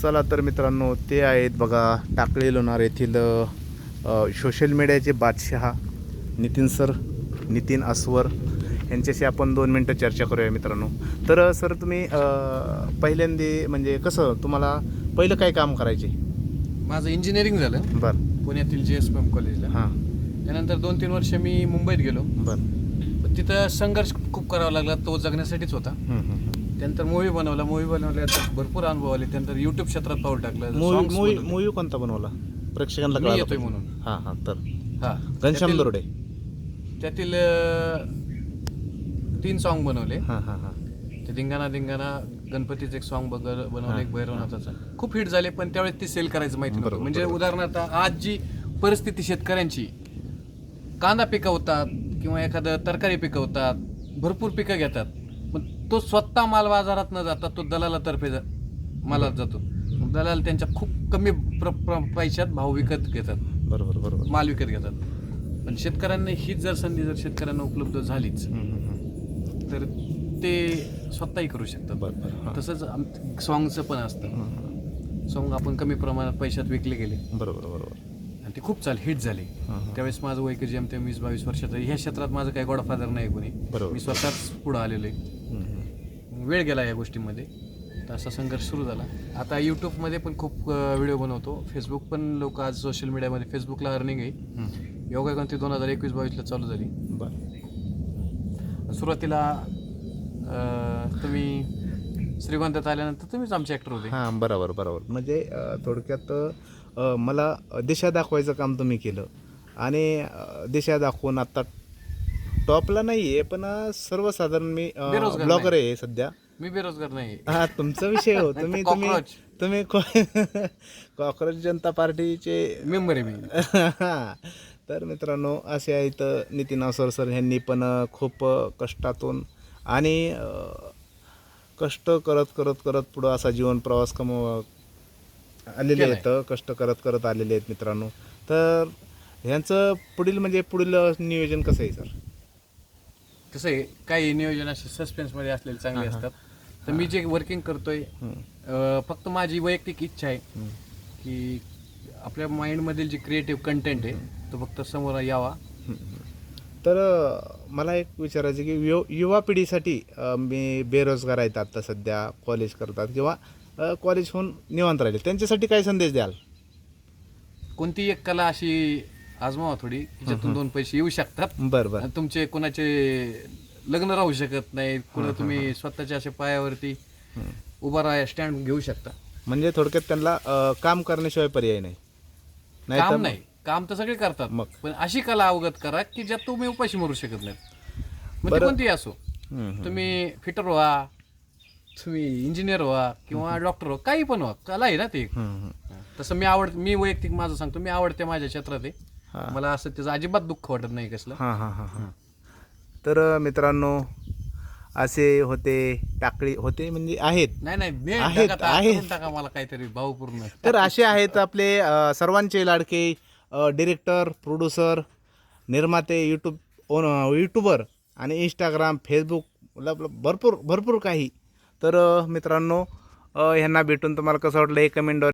चला तर मित्रांनो, ते आहेत बघा टाकळी लोणार येथील सोशल मीडियाचे बादशहा नितीन अस्वर यांच्याशी आपण 2 मिनटं चर्चा करूया मित्रांनो. तर सर तुम्ही पहिल्यांदा म्हणजे कसं तुम्हाला पहिलं काय काम करायचे? माझं इंजिनिअरिंग झालं बरं. पुण्यातील JSPM कॉलेजला. हां. त्यानंतर 2-3 वर्ष मी मुंबईत गेलो. बरं. पण तिथं संघर्ष खूप करावा लागला, तो जगण्यासाठीच होता. त्यानंतर मूवी बनवल्यात भरपूर अनुभव आले. त्यानंतर यूट्यूब क्षेत्रात पाऊल टाकलं. मूवी कोणता बनवला प्रेक्षकांना मी कळालं येतोय पाहिजे. म्हणून. हां तर हा, घनश्याम दरोडे. त्यातील 3 सॉन्ग बनवले. हां. ते धिंगाणा गणपतीचं एक सॉन्ग बनवलं, एक भैरवनाथाचा. खूप हिट झाले, पण त्यावेळेस ते सेल करायचं माहिती नव्हतं. म्हणजे उदाहरणार्थ आज जी परिस्थिती शेतकऱ्यांची, कांदा पिकवतात किंवा एखादं तरकारी पिकवतात, भरपूर पिकं घेतात, पण तो स्वतः माल बाजारात न जाता तो दलालातर्फे मालात जातो. दलाल त्यांच्या खूप कमी पैशात भाव विकत घेतात. बरोबर माल विकत घेतात. पण शेतकऱ्यांना हीच जर संधी जर शेतकऱ्यांना उपलब्ध झालीच तर ते स्वतःही करू शकतात. बरोबर. तसंच सॉंगचं पण असतं. सॉंग आपण कमी प्रमाणात पैशात विकले गेले. बरोबर. आणि ते खूप हिट झाले. त्यावेळेस माझं वय जेमतेम 20-22 वर्षाचं. ह्या क्षेत्रात माझं काही गॉडफादर नाही कोणी. मी स्वतःच पुढं आलेलो आहे. वेळ गेला या गोष्टीमध्ये, तर असा संघर्ष सुरू झाला. आता यूट्यूबमध्ये पण खूप व्हिडिओ बनवतो. फेसबुक पण लोक आज सोशल मीडियामध्ये फेसबुकला अर्निंग आहे. योगायोगाने ती 2021-22ला चालू झाली. सुरुवातीला तुम्ही श्रीगोंद्यात आल्यानंतर तुम्हीच आमचे ॲक्टर होते. हां बरोबर. म्हणजे थोडक्यात मला दिशा दाखवायचं काम तुम्ही केलं आणि दिशा दाखवून आता टॉपला नाही आहे, पण सर्वसाधारण मी ब्लॉगर आहे सध्या. मी बेरोजगार नाही. हा तुमचा विषय हो. तुम्ही कॉक्रोच जनता पार्टीचे मेंबर आहे मी. तर मित्रांनो असे आहेत नितीन अस्वर सर. ह्यांनी पण खूप कष्टातून आणि कष्ट करत पुढं असा जीवन प्रवास आलेले आहेत. कष्ट करत आलेले आहेत मित्रांनो. तर ह्यांचं पुढील नियोजन कसं आहे सर? कसं आहे, काही नियोजन असे सस्पेन्समध्ये असलेले चांगले असतात. तर मी जे वर्किंग करतोय, फक्त माझी वैयक्तिक इच्छा आहे की आपल्या माइंडमधील जे क्रिएटिव्ह कंटेंट आहे तो फक्त समोर यावा. तर मला एक विचारायचं की युवा पिढीसाठी मी बेरोजगार आहेत आता सध्या, कॉलेज करतात किंवा कॉलेज होऊन निवांत राहिले, त्यांच्यासाठी काय संदेश द्याल? कोणती एक कला अशी आजमावा थोडी, ज्यातून 2 पैसे येऊ शकतात. बरं. तुमचे कोणाचे लग्न राहू शकत नाही, कुठं तुम्ही स्वतःच्या अशा पायावरती उभा स्टँड घेऊ शकता. म्हणजे थोडक्यात त्यांना काम करण्याशिवाय पर्याय नाही. काम तर सगळे करतात, पण अशी कला अवगत करा की ज्यात तुम्ही उपाशी मरू शकत नाही. म्हणजे कोणतीही असो, तुम्ही फिटर व्हा, तुम्ही इंजिनियर व्हा किंवा डॉक्टर व्हा, काही पण व्हा, कला आहे ना ते. तसं मी वैयक्तिक माझं सांगतो, मी आवडते माझ्या क्षेत्रात आहे. मला असं त्याचं अजिबात दुःख वाटत नाही कसलं. तर मित्रांनो असे होते टाकळी होते म्हणजे आहेत. नाही टाका मला काहीतरी भावपूर्ण. तर असे आहेत आपले सर्वांचे लाडके डिरेक्टर, प्रोड्युसर, निर्माते, यूट्यूबर आणि इंस्टाग्राम, फेसबुक, भरपूर काही. तर मित्रांनो ह्यांना भेटून तुम्हाला कसं वाटलं हे कमेंटवर